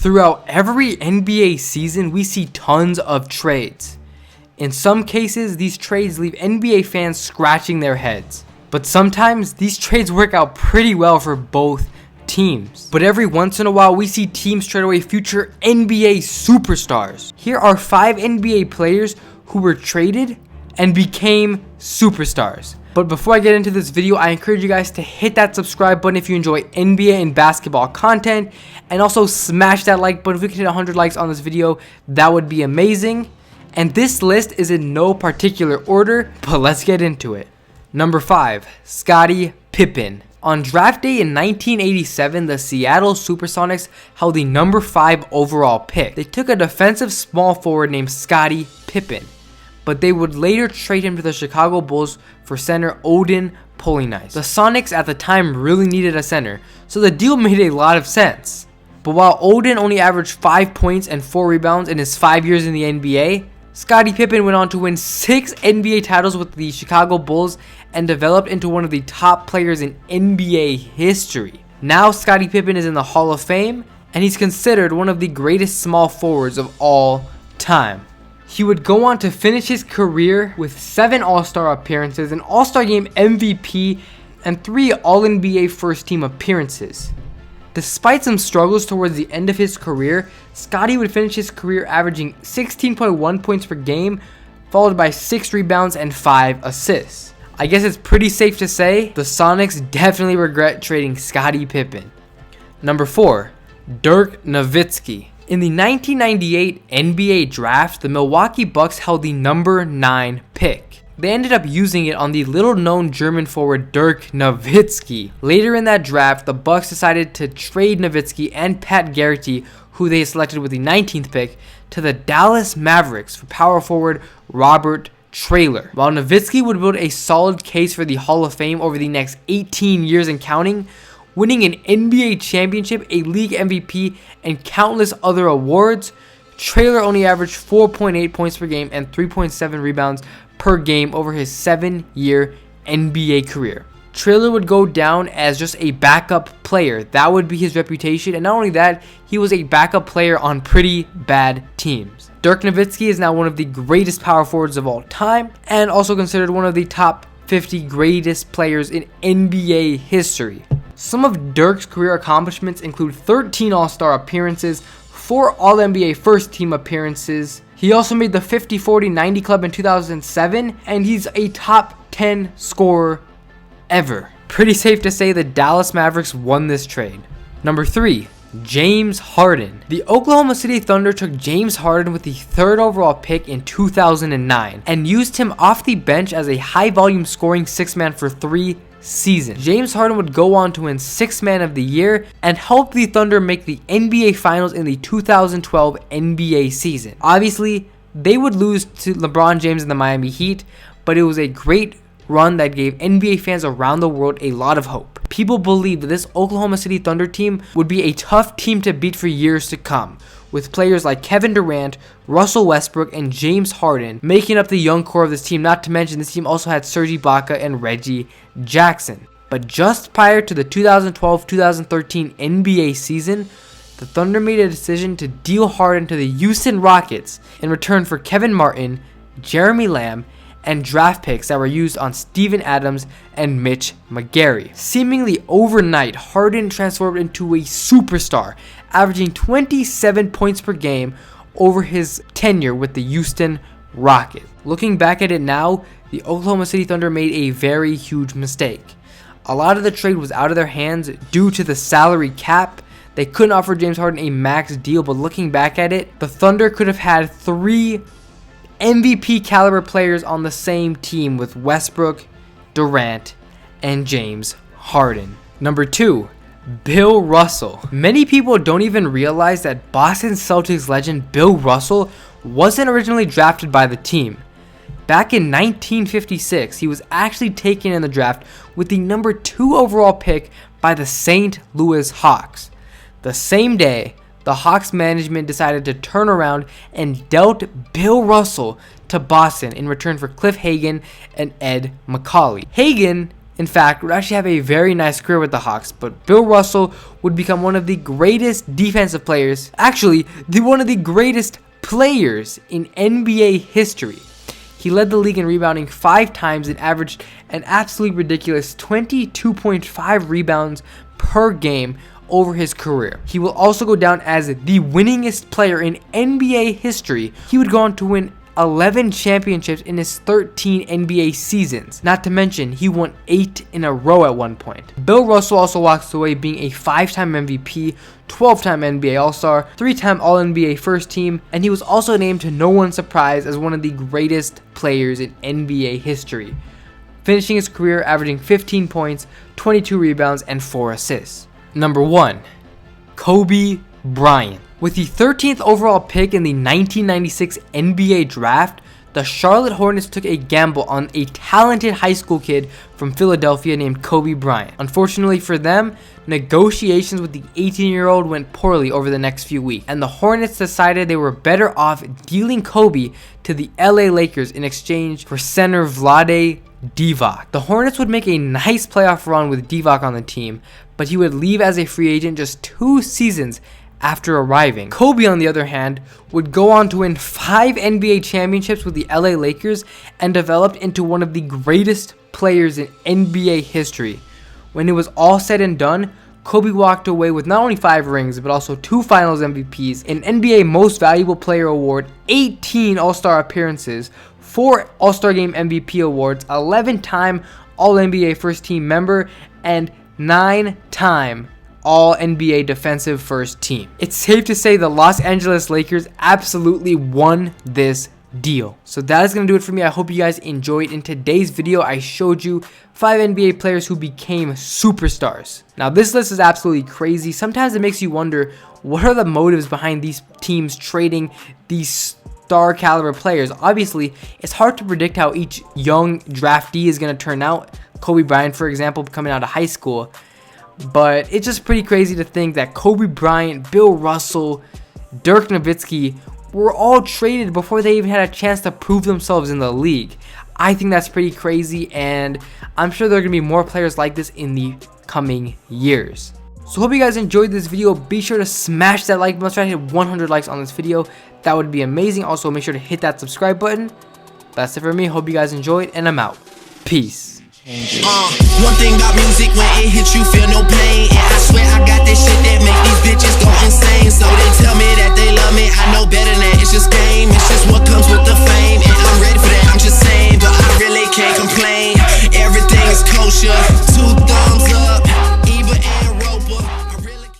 Throughout every NBA season, we see tons of trades. In some cases, these trades leave NBA fans scratching their heads. But sometimes, these trades work out pretty well for both teams. But every once in a while, we see teams trade away future NBA superstars. Here are 5 NBA players who were traded and became superstars. But before I get into this video, I encourage you guys to hit that subscribe button if you enjoy NBA and basketball content, and also smash that like button. If we can hit 100 likes on this video, that would be amazing. And this list is in no particular order, but let's get into it. Number 5, Scottie Pippen. On draft day in 1987, the Seattle Supersonics held the number 5 overall pick. They took a defensive small forward named Scottie Pippen, but they would later trade him to the Chicago Bulls for center Odin Polinis. The Sonics at the time really needed a center, so the deal made a lot of sense. But while Odin only averaged 5 points and 4 rebounds in his 5 years in the NBA, Scottie Pippen went on to win 6 NBA titles with the Chicago Bulls and developed into one of the top players in NBA history. Now Scottie Pippen is in the Hall of Fame, and he's considered one of the greatest small forwards of all time. He would go on to finish his career with 7 All-Star appearances, an All-Star Game MVP, and 3 All-NBA First Team appearances. Despite some struggles towards the end of his career, Scottie would finish his career averaging 16.1 points per game, followed by 6 rebounds and 5 assists. I guess it's pretty safe to say the Sonics definitely regret trading Scottie Pippen. Number 4, Dirk Nowitzki. In the 1998 NBA draft, the Milwaukee Bucks held the number 9 pick. They ended up using it on the little-known German forward Dirk Nowitzki. Later in that draft, the Bucks decided to trade Nowitzki and Pat Garrity, who they selected with the 19th pick, to the Dallas Mavericks for power forward Robert Traylor. While Nowitzki would build a solid case for the Hall of Fame over the next 18 years and counting, winning an NBA championship, a league MVP, and countless other awards, Traylor only averaged 4.8 points per game and 3.7 rebounds per game over his 7-year NBA career. Traylor would go down as just a backup player. That would be his reputation, and not only that, he was a backup player on pretty bad teams. Dirk Nowitzki is now one of the greatest power forwards of all time, and also considered one of the top 50 greatest players in NBA history. Some of Dirk's career accomplishments include 13 All-Star appearances, 4 All-NBA First Team appearances. He also made the 50-40-90 club in 2007, and he's a top 10 scorer ever. Pretty safe to say the Dallas Mavericks won this trade. Number 3, James Harden. The Oklahoma City Thunder took James Harden with the 3rd overall pick in 2009 and used him off the bench as a high-volume scoring 6-man for 3 seasons. James Harden would go on to win 6th Man of the Year and help the Thunder make the NBA Finals in the 2012 NBA season. Obviously, they would lose to LeBron James and the Miami Heat, but it was a great run that gave NBA fans around the world a lot of hope. People believed that this Oklahoma City Thunder team would be a tough team to beat for years to come, with players like Kevin Durant, Russell Westbrook, and James Harden making up the young core of this team. Not to mention, this team also had Serge Ibaka and Reggie Jackson. But just prior to the 2012-2013 NBA season, the Thunder made a decision to deal Harden to the Houston Rockets in return for Kevin Martin, Jeremy Lamb, and draft picks that were used on Steven Adams and Mitch McGary. Seemingly overnight, Harden transformed into a superstar, averaging 27 points per game over his tenure with the Houston Rockets. Looking back at it now, the Oklahoma City Thunder made a very huge mistake. A lot of the trade was out of their hands due to the salary cap. They couldn't offer James Harden a max deal, but looking back at it, the Thunder could have had 3 MVP caliber players on the same team with Westbrook, Durant, and James Harden. Number 2, Bill Russell. Many people don't even realize that Boston Celtics legend Bill Russell wasn't originally drafted by the team. Back in 1956, he was actually taken in the draft with the number 2 overall pick by the St. Louis Hawks. The same day, the Hawks management decided to turn around and dealt Bill Russell to Boston in return for Cliff Hagan and Ed McCauley. Hagan In fact, would actually have a very nice career with the Hawks, but Bill Russell would become one of the greatest defensive players, actually, one of the greatest players in NBA history. He led the league in rebounding 5 times and averaged an absolutely ridiculous 22.5 rebounds per game over his career. He will also go down as the winningest player in NBA history. He would go on to win 11 championships in his 13 NBA seasons. Not to mention, he won 8 in a row at one point. Bill Russell also walks away being a 5-time MVP, 12-time NBA All-Star, 3-time All-NBA First Team, and he was also named to no one's surprise as one of the greatest players in NBA history, finishing his career averaging 15 points, 22 rebounds, and 4 assists. Number 1, Kobe Bryant. With the 13th overall pick in the 1996 NBA draft, the Charlotte Hornets took a gamble on a talented high school kid from Philadelphia named Kobe Bryant. Unfortunately for them, negotiations with the 18-year-old went poorly over the next few weeks, and the Hornets decided they were better off dealing Kobe to the LA Lakers in exchange for center Vlade Divac. The Hornets would make a nice playoff run with Divac on the team, but he would leave as a free agent just 2 seasons after arriving. Kobe, on the other hand, would go on to win 5 NBA championships with the LA Lakers and developed into one of the greatest players in NBA history. When it was all said and done, Kobe walked away with not only 5 rings, but also 2 Finals MVPs, an NBA Most Valuable Player award, 18 All-Star appearances, 4 All-Star Game MVP awards, 11-time All-NBA First Team member, and 9-time All-NBA Defensive First Team. It's safe to say the Los Angeles Lakers absolutely won this deal. So that is going to do it for me. I hope you guys enjoyed. In today's video, I showed you 5 NBA players who became superstars. Now, this list is absolutely crazy. Sometimes it makes you wonder, what are the motives behind these teams trading these star caliber players? Obviously, it's hard to predict how each young draftee is going to turn out. Kobe Bryant, for example, coming out of high school. But it's just pretty crazy to think that Kobe Bryant, Bill Russell, Dirk Nowitzki were all traded before they even had a chance to prove themselves in the league. I think that's pretty crazy, and I'm sure there are going to be more players like this in the coming years. So hope you guys enjoyed this video. Be sure to smash that like button. Let's try to hit 100 likes on this video. That would be amazing. Also, make sure to hit that subscribe button. That's it for me. Hope you guys enjoyed, and I'm out. Peace. One thing about music, when it hits you feel no pain, and I swear I got this shit that makes